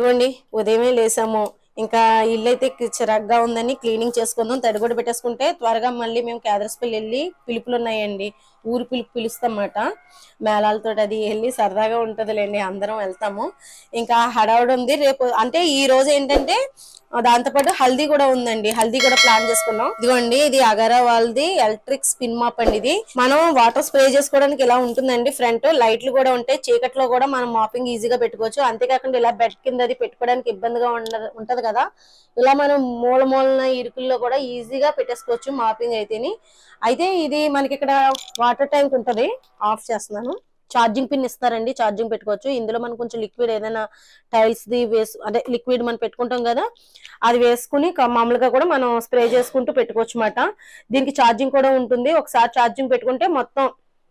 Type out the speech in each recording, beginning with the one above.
ఇదిగోండి ఉదయమే లేసాము. ఇంకా ఇల్లు అయితే చిరాగ్గా ఉందని క్లీనింగ్ చేసుకుందాం, తడి కూడా పెట్టేసుకుంటే త్వరగా మళ్ళీ మేము కేదర్స్పల్లి వెళ్ళి పిలుపులు ఉన్నాయండి, ఊరు పిలుస్తామాట. మేళాలతో అది వెళ్ళి సరదాగా ఉంటుందిలేండి, అందరం వెళ్తాము. ఇంకా హడావుడి ఉంది రేపు. అంటే ఈ రోజు ఏంటంటే దాంతోపాటు హల్దీ కూడా ఉందండి, హల్దీ కూడా ప్లాన్ చేసుకున్నాం. ఇదిగోండి ఇది అగారా వాళ్ళది ఎలక్ట్రిక్ స్పిన్ మాప్ అండి. ఇది మనం వాటర్ స్ప్రే చేసుకోవడానికి ఇలా ఉంటుందండి, ఫ్రంట్ లైట్లు కూడా ఉంటాయి, చీకట్లో కూడా మనం మాపింగ్ ఈజీగా పెట్టుకోవచ్చు. అంతేకాకుండా ఇలా బెడ్ కింద అది పెట్టుకోవడానికి ఇబ్బందిగా ఉంటది కదా, ఇలా మనం మూలన ఇరుకుల్లో కూడా ఈజీగా పెట్టేసుకోవచ్చు మాపింగ్ అయితే ఇది మనకి ఇక్కడ వాటర్ ట్యాంక్ ఉంటది. ఆఫ్ చేస్తున్నాను. ఛార్జింగ్ పిన్ ఇస్తారండి, ఛార్జింగ్ పెట్టుకోవచ్చు. ఇందులో మనం కొంచెం లిక్విడ్ ఏదైనా టైల్స్ ది అదే లిక్విడ్ మనం పెట్టుకుంటాం కదా, అది వేసుకుని మామూలుగా కూడా మనం స్ప్రే చేసుకుంటూ పెట్టుకోవచ్చు అన్నమాట. దీనికి ఛార్జింగ్ కూడా ఉంటుంది. ఒకసారి ఛార్జింగ్ పెట్టుకుంటే మొత్తం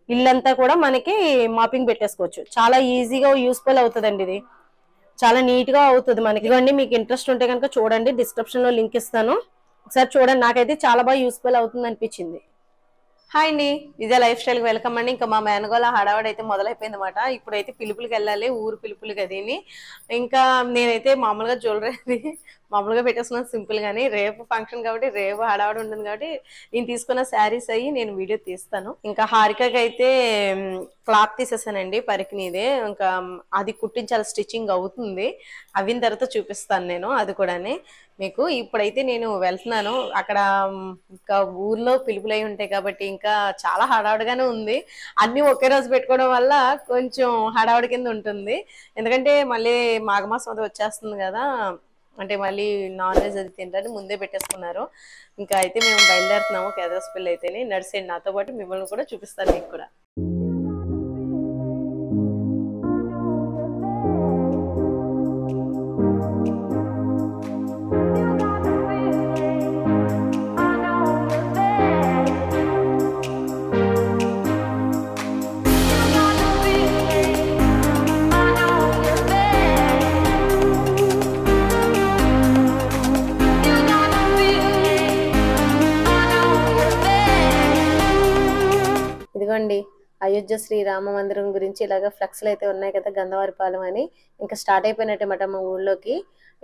ఇల్లంతా కూడా మనకి మాపింగ్ పెట్టేసుకోవచ్చు. చాలా ఈజీగా యూస్ఫుల్ అవుతుందండి. ఇది చాలా నీట్ గా అవుతుంది మనకి. ఇవన్నీ మీకు ఇంట్రెస్ట్ ఉంటే కనుక చూడండి, డిస్క్రిప్షన్ లో లింక్ ఇస్తాను, ఒకసారి చూడండి. నాకైతే చాలా బాగా యూస్ఫుల్ అవుతుంది అనిపించింది. హాయ్ అండి, విజయ లైఫ్ స్టైల్కి వెల్కమ్ అండి. ఇంకా మా మేనగోళ హడావడి అయితే మొదలైపోయింది అనమాట. ఇప్పుడైతే పిలుపులకి వెళ్ళాలి, ఊరు పిలుపులకి అదిని. ఇంకా నేనైతే మామూలుగా జ్యువెలరీ అది మామూలుగా పెట్టేస్తున్నాను సింపుల్ గానీ, రేపు ఫంక్షన్ కాబట్టి రేపు హడావడి ఉంటుంది కాబట్టి నేను తీసుకున్న శారీస్ అయ్యి నేను వీడియో తీస్తాను. ఇంకా హారికకి అయితే క్లాత్ తీసేసానండి, పరికినిదే. ఇంకా అది కుట్టించాలి, స్టిచ్చింగ్ అవుతుంది. అయిన తర్వాత చూపిస్తాను నేను అది కూడా మీకు. ఇప్పుడైతే నేను వెళ్తున్నాను అక్కడ. ఇంకా ఊర్లో పిలుపులు అయి ఉంటాయి కాబట్టి ఇంకా చాలా హడావుడిగానే ఉంది. అన్ని ఒకే రోజు పెట్టుకోవడం వల్ల కొంచెం హడావుడి కింద ఉంటుంది. ఎందుకంటే మళ్ళీ మాఘమాసం అది వచ్చేస్తుంది కదా, అంటే మళ్ళీ నాన్ వెజ్ అది తింటారని ముందే పెట్టేసుకున్నారు. ఇంకా అయితే మేము బయలుదేరుతున్నాము కేదర్స్పల్లి అయితేనే. నడిసేయండి నాతో పాటు, మిమ్మల్ని కూడా చూపిస్తాను మీకు కూడా. ఇదిగోండి అయోధ్య శ్రీరామ మందిరం గురించి ఇలాగ ఫ్లెక్స్లు అయితే ఉన్నాయి కదా, గంధవారిపాలెం అని. ఇంకా స్టార్ట్ అయిపోయినట్టమాట మా ఊళ్ళోకి.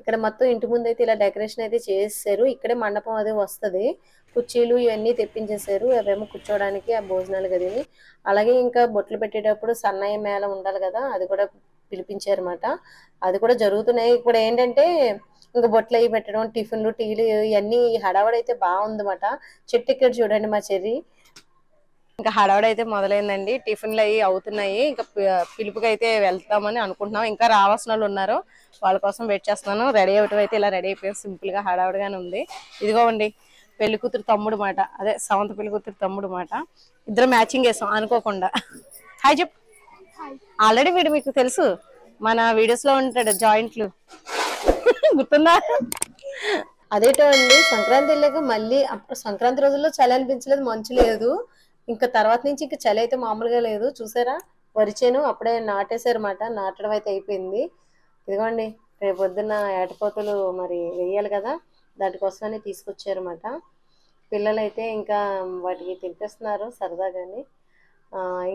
ఇక్కడ మొత్తం ఇంటి ముందు అయితే ఇలా డెకరేషన్ అయితే చేసేసారు. ఇక్కడే మండపం అది వస్తుంది. కుర్చీలు ఇవన్నీ తెప్పించేశారు, అవేమో కూర్చోవడానికి, ఆ భోజనాలు గదిని. అలాగే ఇంకా బొట్లు పెట్టేటప్పుడు సన్నాయి మేళ ఉండాలి కదా, అది కూడా పిలిపించారన్నమాట. అది కూడా జరుగుతున్నాయి. ఇప్పుడు ఏంటంటే ఇంకా బొట్లు అవి పెట్టడం, టిఫిన్లు టీలు ఇవన్నీ హడావడైతే బాగుందన్నమాట. చెట్టు ఎక్కడ చూడండి మా చెర్రి. ఇంకా హడావడి అయితే మొదలైందండి, టిఫిన్లు అవి అవుతున్నాయి. ఇంకా పిలుపుకి అయితే వెళ్తామని అనుకుంటున్నాం. ఇంకా రావాల్సిన వాళ్ళు ఉన్నారు, వాళ్ళ కోసం వెయిట్ చేస్తున్నాను. రెడీ అవటం అయితే ఇలా రెడీ అయిపోయింది, సింపుల్ గా హడావడిగానే ఉంది. ఇదిగోండి పెళ్లి కూతురు తమ్ముడు మాట, అదే సవంత పెళ్లి కూతురు తమ్ముడు మాట. ఇద్దరు మ్యాచింగ్ వేసాం అనుకోకుండా. హాయ్ చెప్పు. ఆల్రెడీ వీడు మీకు తెలుసు, మన వీడియోస్ లో ఉంటాడు, జాయింట్లు గుర్తుందా? అదేటో అండి, సంక్రాంతి వెళ్ళాక మళ్ళీ అప్పుడు సంక్రాంతి రోజుల్లో చలి అనిపించలేదు, మంచు లేదు. ఇంకా తర్వాత నుంచి ఇంకా చలి అయితే మామూలుగా లేదు. చూసారా వరిచేను అప్పుడే నాటేశారన్నమాట, నాటడం అయితే అయిపోయింది. ఇదిగోండి రేపు పొద్దున్న ఏటపోతలు మరి వేయాలి కదా, దానికోసమని తీసుకొచ్చారన్నమాట. పిల్లలైతే ఇంకా వాటికి తినిపిస్తున్నారు సరదాగాని.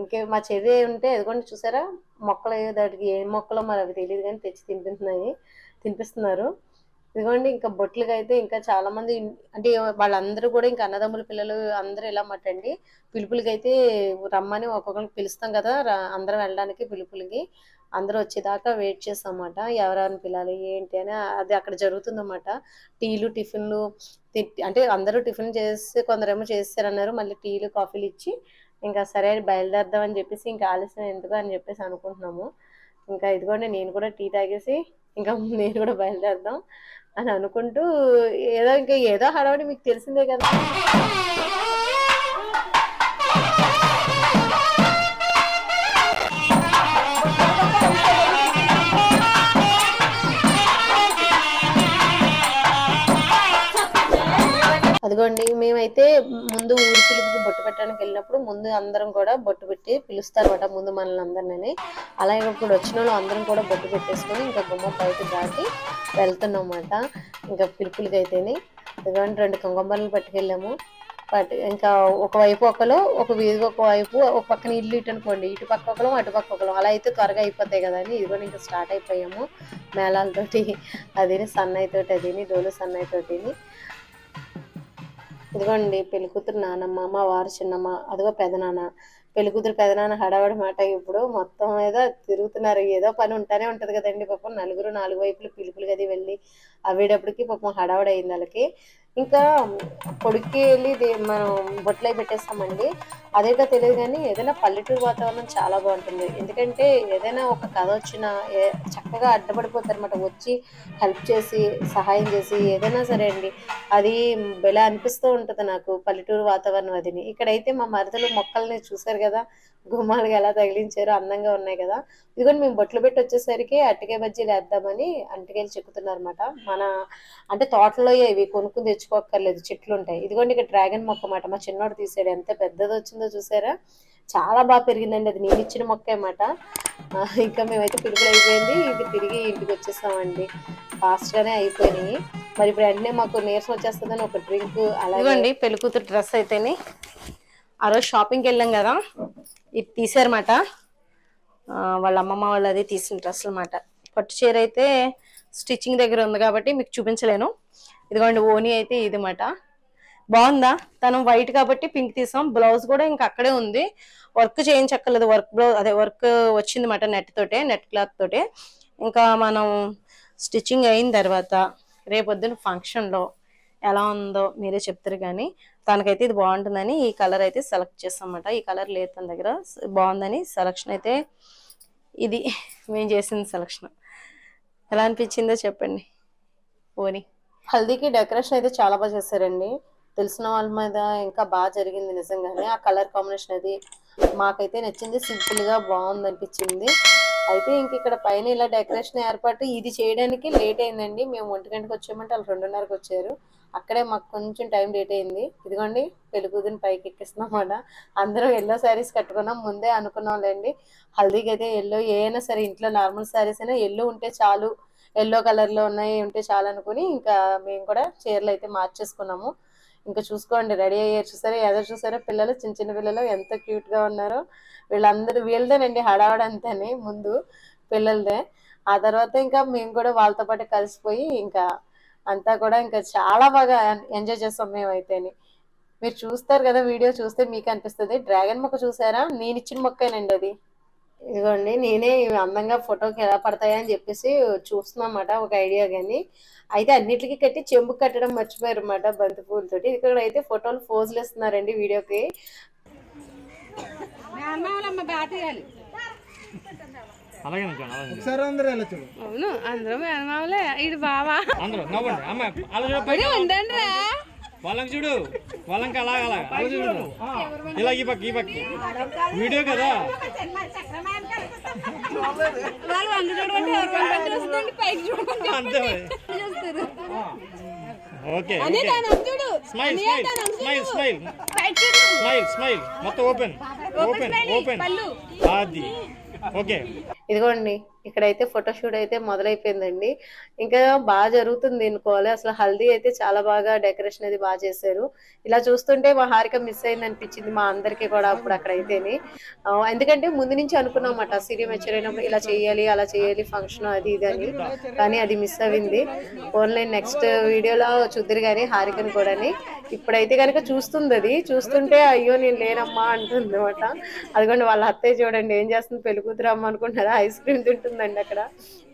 ఇంకే మా చెర్రి ఉంటే ఎదుగోండి చూసారా, మొక్కలు దాటికి ఏ మొక్కలో మరి అవి తెలియదు కానీ తెచ్చి తినిపిస్తున్నారు. ఇదిగోండి ఇంకా బొట్లుగా అయితే ఇంకా చాలా మంది, అంటే వాళ్ళందరూ కూడా ఇంకా అన్నదమ్ముల పిల్లలు అందరూ ఇలా మటండి. పిలుపులకి అయితే రమ్మని ఒక్కొక్కరికి పిలుస్తాం కదా, అందరం వెళ్ళడానికి పిలుపులకి. అందరూ వచ్చేదాకా వెయిట్ చేస్తాం అన్నమాట, ఎవరెవరిని పిలాలి ఏంటి అని. అది అక్కడ జరుగుతుందన్నమాట. టీలు టిఫిన్లు అంటే అందరూ టిఫిన్ చేసి కొందరేమో చేస్తారన్నారు, మళ్ళీ టీలు కాఫీలు ఇచ్చి ఇంకా సరే బయలుదేరదాం అని చెప్పేసి, ఇంకా ఆలస్యం ఎందుకు అని చెప్పేసి అనుకుంటున్నాము. ఇంకా ఇదిగోండి నేను కూడా టీ తాగేసి ఇంకా నేను కూడా బయలుదేరదాం అని అనుకుంటూ, ఏదో హడావుడి మీకు తెలిసిందే కదా. అదిగోండి మేమైతే ముందు ఊరి పిలుపుకి బొట్టు పెట్టడానికి వెళ్ళినప్పుడు ముందు అందరం కూడా బొట్టు పెట్టి పిలుస్తారు అన్నమాట, ముందు మనల్ని అందరినీ. అలాగే ఇప్పుడు వచ్చిన వాళ్ళు అందరం కూడా బొట్టు పెట్టేసుకొని ఇంకా గుమ్మం బయట దాటి వెళ్తున్నాం అన్నమాట ఇంకా పిలుపులకి అయితేనే. ఇదిగోండి 2 కుంకుమలు పట్టుకెళ్ళాము. బట్ ఇంకా ఒకవైపు ఒకరు, ఒక వీధి ఒకవైపు, ఒక పక్కన ఇల్లు ఇటు అనుకోండి, ఇటు పక్క ఒకరు అటు పక్క ఒకరు, అలా అయితే త్వరగా అయిపోతాయి కదా అని ఇదిగోండి ఇంకా స్టార్ట్ అయిపోయాము మేళాలతోటి. అదిని సన్నయ్య తోటి, అదిని డోలు సన్నయ్య తోటిని. ఇదిగోండి పెళ్లి కూతురు నానమ్మ, మా వారు చిన్నమ్మ, అదిగో పెదనాన్న. పెళ్లి కూతురు పెదనాన్న హడావడి మాట ఇప్పుడు మొత్తం మీద తిరుగుతున్నారు. ఏదో పని ఉంటానే ఉంటది కదండి పాపం. నలుగురు నాలుగు వైపులు పిలుపులు గది వెళ్ళి అవేటప్పటికి పాపం హడావడి అయింది వాళ్ళకి. ఇంకా కొడుక్కి వెళ్ళి మనం బొట్లు అవి పెట్టేస్తామండి. అదేటో తెలియదు కానీ ఏదైనా పల్లెటూరు వాతావరణం చాలా బాగుంటుంది. ఎందుకంటే ఏదైనా ఒక కథ వచ్చినా చక్కగా అడ్డపడిపోతారు అనమాట. వచ్చి హెల్ప్ చేసి సహాయం చేసి ఏదైనా సరే అండి, అది భలే అనిపిస్తూ ఉంటుంది నాకు పల్లెటూరు వాతావరణం అదిని. ఇక్కడైతే మా మరదలు మొక్కల్ని చూసారు కదా, గుమ్మాలుగా ఎలా తగిలించారో అందంగా ఉన్నాయి కదా. ఇదిగోని మేము బొట్లు పెట్టి వచ్చేసరికి అరటికాయ బజ్జీలు వేద్దామని అరటికాయలు చెక్కుతున్నారు అనమాట. మన అంటే తోటలో ఇవి కొనుక్కుని తెచ్చుకోక్కర్లేదు, చెట్లు ఉంటాయి. ఇదిగోండి ఇక్కడ డ్రాగన్ మొక్క అన్నమాట. మా చిన్నోడు తీసాడు, ఎంత పెద్దది వచ్చిందో చూసారా, చాలా బాగా పెరిగిందండి. అది నేను ఇచ్చిన మొక్క అన్నమాట. ఇంకా మేమైతే పిడుగులు అయిపోయింది, ఇది తిరిగి ఇంటికి వచ్చేసామండి. ఫాస్ట్ గానే అయిపోయినాయి. మరి ఇప్పుడు వెంటనే మాకు నీరసం వచ్చేస్తుందని ఒక డ్రింక్. అలాగే పెళ్లి కూతురు డ్రెస్ అయితేనే ఆ రోజు షాపింగ్కి వెళ్ళాం కదా, ఇది తీసారన్నమాట. వాళ్ళ అమ్మమ్మ వాళ్ళు అది తీసిన డ్రెస్ అనమాట. పట్టు చీర అయితే స్టిచ్చింగ్ దగ్గర ఉంది కాబట్టి మీకు చూపించలేను. ఇదిగోండి ఓనీ అయితే ఇది మాట. బాగుందా? తను వైట్ కాబట్టి పింక్ తీసాం. బ్లౌజ్ కూడా ఇంకా అక్కడే ఉంది, వర్క్ చేయించక్కర్లేదు. వర్క్ బ్లౌజ్ అదే వర్క్ వచ్చింది మాట, నెట్ తోటే, నెట్ క్లాత్ తోటే. ఇంకా మనం స్టిచ్చింగ్ అయిన తర్వాత రేపొద్దున ఫంక్షన్లో ఎలా ఉందో మీరే చెప్తారు. కానీ తనకైతే ఇది బాగుంటుందని ఈ కలర్ అయితే సెలెక్ట్ చేస్తాం అన్నమాట. ఈ కలర్ లేదు తన దగ్గర, బాగుందని సెలక్షన్ అయితే ఇది మేము చేసిన సెలక్షన్. ఎలా అనిపించిందో చెప్పండి. ఓని హల్దీకి డెకరేషన్ అయితే చాలా బాగా చేశారండి. తెలిసిన వాళ్ళ మీద ఇంకా బాగా జరిగింది నిజంగానే. ఆ కలర్ కాంబినేషన్ అది మాకైతే నచ్చింది, సింపుల్ గా బాగుంది అనిపించింది. అయితే ఇంక ఇక్కడ పైన ఇలా డెకరేషన్ ఏర్పాటు ఇది చేయడానికి లేట్ అయిందండి. మేము 1 గంటకి వచ్చామంటే వాళ్ళు 2:30కి వచ్చారు. అక్కడే మాకు కొంచెం టైం లేట్ అయింది. ఇదిగోండి పెళ్లి కూతురిని పైకి ఎక్కిస్తున్నాం అన్నమాట. అందరం ఎల్లో శారీస్ కట్టుకున్నాం, ముందే అనుకున్నాంలేండి. హల్దీకి అయితే ఎల్లో, ఏమైనా సరే ఇంట్లో నార్మల్ శారీస్ అయినా ఎల్లో ఉంటే చాలు, ఎల్లో కలర్ లో ఉన్నాయి ఉంటే చాలు అనుకుని ఇంకా మేము కూడా చీరలు అయితే మార్చేసుకున్నాము. ఇంకా చూసుకోండి రెడీ అయ్యారు. చూసారా ఎదురు చూసారా పిల్లలు, చిన్న చిన్న పిల్లలు ఎంత క్యూట్ గా ఉన్నారో. వీళ్ళందరూ వీళ్ళదేనండి హడావడంతానే, ముందు పిల్లలదే. ఆ తర్వాత ఇంకా మేము కూడా వాళ్ళతో పాటు కలిసిపోయి ఇంకా అంతా కూడా ఇంకా చాలా బాగా ఎంజాయ్ చేస్తాం మేమైతేని. మీరు చూస్తారు కదా, వీడియో చూస్తే మీకు అనిపిస్తుంది. డ్రాగన్ మొక్క చూసారా, నేను ఇచ్చిన మొక్కేనండి అది. ఇదిగోండి నేనే ఇవి అందంగా ఫోటోకి ఎలా పడతాయా అని చెప్పేసి చూస్తున్నామాట, ఒక ఐడియా. కానీ అయితే అన్నిటికీ కట్టి చెంబు కట్టడం మర్చిపోయారు అన్నమాట బంతి పూలతోటి. ఇక్కడ అయితే ఫోటోలు పోజులు ఇస్తున్నారండి వీడియోకి. అవును అందరూ మేనమామలే. ఇది బావా వాళ్ళకి చూడు, వాళ్ళకి అలా అలా అలా చూడు, ఇలా ఈ పక్క ఈ పక్క వీడియో కదా. అంతే okay. Smile smile smile smile smile smile మొత్తం ఓపెన్ ఓపెన్ ఓపెన్ అది ఓకే. ఇదిగోండి ఇక్కడైతే ఫోటోషూట్ అయితే మొదలైపోయిందండి. ఇంకా బాగా జరుగుతుంది అనుకోవాలి. అసలు హల్దీ అయితే చాలా బాగా డెకరేషన్ అది బాగా చేశారు. ఇలా చూస్తుంటే మా హారిక మిస్ అయింది అనిపించింది మా అందరికీ కూడా అప్పుడు అక్కడైతేని. ఎందుకంటే ముందు నుంచి అనుకున్నామట సీరియల్ మెచ్యూర్ అయినప్పుడు ఇలా చేయాలి అలా చేయాలి ఫంక్షన్ అది ఇది అని, కానీ అది మిస్ అయింది. ఓన్లీ నెక్స్ట్ వీడియోలో చూద్దరు కానీ హారికని కూడా. ఇప్పుడైతే కనుక చూస్తుంది, అది చూస్తుంటే అయ్యో నేను లేనమ్మా అంటుంది అనమాట. అదిగోండి వాళ్ళ అత్తయ్య చూడండి ఏం చేస్తుంది, పెళ్లి కూతురు అమ్మ అనుకుంటున్నారా, ఐస్ క్రీమ్ తింటుందండి అక్కడ.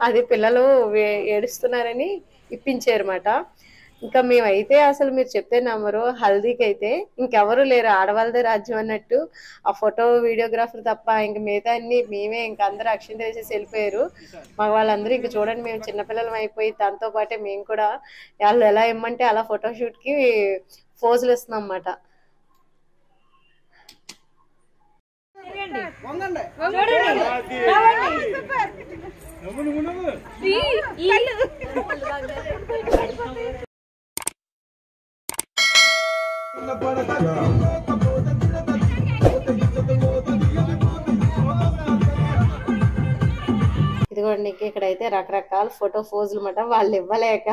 అది పిల్లలు ఏడుస్తున్నారని ఇప్పించారు అన్నమాట. ఇంకా మేమైతే అసలు మీరు చెప్తే నమ్మరు, హల్దీకి అయితే ఇంకెవరు లేరు, ఆడవాళ్ళదే రాజ్యం అన్నట్టు. ఆ ఫోటో వీడియోగ్రాఫర్ తప్ప ఇంక మిగతా అన్ని మేమే. ఇంక అందరూ అక్షింత వేసేసి వెళ్ళిపోయారు. మా వాళ్ళందరూ ఇంక చూడండి మేము చిన్నపిల్లలం అయిపోయి దాంతో పాటే మేము కూడా వాళ్ళు ఎలా ఇమ్మంటే అలా ఫోటోషూట్కి పోజులు ఇస్తున్నాం అన్నమాట. ఇదిగోండి ఇక్కడైతే రకరకాల ఫోటో పోజులు మాట వాళ్ళు ఇవ్వలేక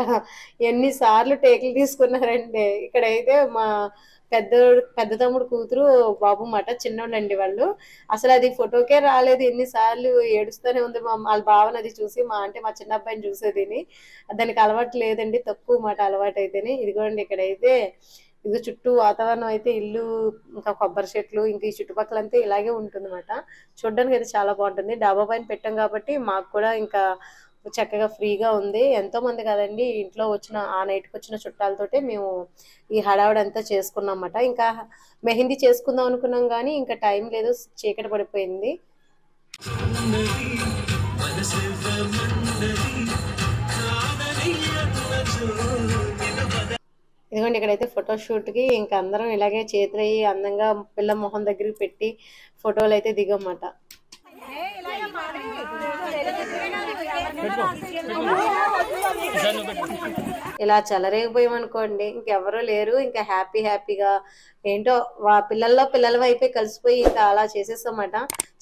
ఎన్నిసార్లు టేకులు తీసుకున్నారంటే ఇక్కడైతే మా పెద్ద తమ్ముడు కూతురు బాబు మాట చిన్నోళ్ళండి వాళ్ళు అసలు అది ఫోటోకే రాలేదు ఎన్నిసార్లు ఏడుస్తూనే ఉంది వాళ్ళ భావన అది చూసి మా చిన్న అబ్బాయిని చూసేదిని దానికి అలవాటు లేదండి తక్కువ మాట అలవాటు అయితేనే ఇదిగోండి ఇక్కడైతే ఇది చుట్టూ వాతావరణం అయితే ఇల్లు ఇంకా కొబ్బరి చెట్లు ఇంకా ఈ చుట్టుపక్కల అంతా ఇలాగే ఉంటుంది అనమాట చూడడానికి అయితే చాలా బాగుంటుంది డాబా పైన పెట్టాం కాబట్టి మాకు కూడా ఇంకా చక్కగా ఫ్రీగా ఉంది ఎంతో మంది కదండి ఇంట్లో వచ్చిన ఆ నైట్కి వచ్చిన చుట్టాలతోటే మేము ఈ హడావుడంతా చేసుకున్నాం అన్నమాట ఇంకా మెహందీ చేసుకుందాం అనుకున్నాం కానీ ఇంకా టైం లేదు చీకటి పడిపోయింది ఇదిగోండి ఇక్కడైతే ఫోటోషూట్కి ఇంకా అందరం ఇలాగే చేతులు అయ్యి అందంగా పిల్ల మొహం దగ్గరికి పెట్టి ఫోటోలు అయితే దిగమాట ఇలా చెలరేగిపోయామనుకోండి ఇంకెవరూ లేరు ఇంకా హ్యాపీగా ఏంటో పిల్లల్లో పిల్లల వైపే కలిసిపోయి ఇంకా అలా చేసేస్తామాట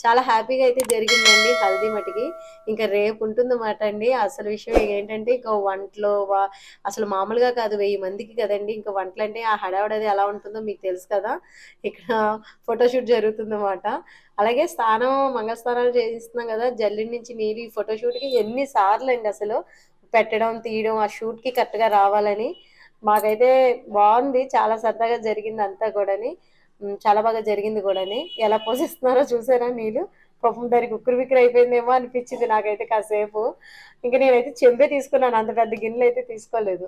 చాలా హ్యాపీగా అయితే జరిగిందండి హల్దీ మటుకి ఇంకా రేపు ఉంటుందన్నమాట అండి అసలు విషయం ఏంటంటే ఇంకా వంటలో అసలు మామూలుగా కాదు 1000 మందికి కదండి ఇంకా వంటలు అంటే ఆ హడావుడది ఎలా ఉంటుందో మీకు తెలుసు కదా ఇక్కడ ఫోటోషూట్ జరుగుతుందన్నమాట అలాగే మంగళస్నానాలు చేయిస్తున్నాం కదా జల్లి నుంచి నీళ్ళు ఈ ఫోటోషూట్కి ఎన్నిసార్లు అండి అసలు పెట్టడం తీయడం ఆ షూట్కి కరెక్ట్గా రావాలని మాకైతే బాగుంది చాలా సరదాగా జరిగింది అంతా కూడాని చాలా బాగా జరిగింది కూడాని ఎలా పోషిస్తున్నారో చూసారా నీళ్ళు పాపం దానికి ఉక్కిరి బిక్కిరి అయిపోయిందేమో అనిపించింది నాకైతే కాసేపు ఇంకా నేనైతే చెంబే తీసుకున్నాను అంత పెద్ద గిన్నెలు అయితే తీసుకోలేదు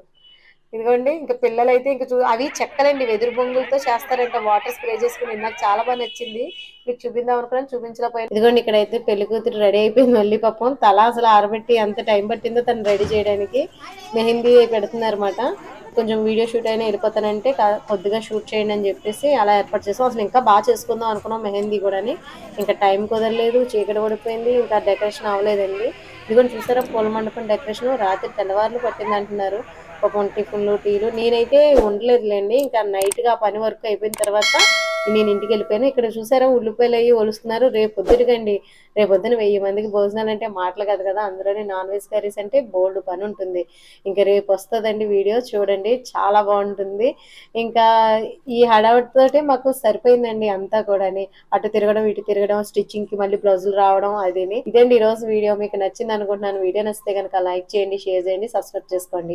ఇదిగోండి ఇంకా పిల్లలు అయితే ఇంకా అవి చెక్కలండి వెదురు బొంగులతో చేస్తారంట వాటర్ స్ప్రే చేసుకుని నాకు చాలా బాగా నచ్చింది మీకు చూపిందాం అనుకున్నాను చూపించలేకపోయాను ఇదిగోండి ఇక్కడైతే పెళ్లి కూతురు రెడీ అయిపోయింది మళ్ళీ పాపం తల అసలు ఆరబెట్టి ఎంత టైం పట్టిందో తను రెడీ చేయడానికి మెహందీ పెడుతున్నారన్నమాట కొంచెం వీడియో షూట్ అయినా వెళ్ళిపోతానంటే కొద్దిగా షూట్ చేయండి అని చెప్పేసి అలా ఏర్పాటు చేసాం అసలు ఇంకా బాగా చేసుకుందాం అనుకున్నాం మెహందీ కూడా ఇంకా టైం కుదరలేదు చీకటి పడిపోయింది ఇంకా డెకరేషన్ అవ్వలేదండి ఇదిగోండి చూసారా పూల మండపం డెకరేషన్ రాత్రి తెల్లవారులు పట్టింది అంటున్నారు పాపం టిఫిన్లు టీలు నేనైతే ఉండలేదులేండి ఇంకా నైట్గా పని వర్క్ అయిపోయిన తర్వాత నేను ఇంటికి వెళ్ళిపోయాను ఇక్కడ చూసారా ఉల్లిపాయలు అయ్యి ఒలుస్తున్నారు రేపు పొద్దుటికండి రేపు పొద్దున 1000 మందికి భోజనాలు అంటే మాటలు కాదు కదా అందులోనే నాన్ వెజ్ కర్రీస్ అంటే బోల్డ్ పని ఉంటుంది ఇంకా రేపు వస్తుందండి వీడియో చూడండి చాలా బాగుంటుంది ఇంకా ఈ హడావుడితోటే మాకు సరిపోయిందండి అంతా కూడా అటు తిరగడం ఇటు తిరగడం స్టిచ్చింగ్ కి మళ్ళీ బ్లౌజులు రావడం అదేని ఇదండి ఈ రోజు వీడియో మీకు నచ్చింది అనుకుంటున్నాను వీడియో నచ్చితే కనుక లైక్ చేయండి షేర్ చేయండి సబ్స్క్రైబ్ చేసుకోండి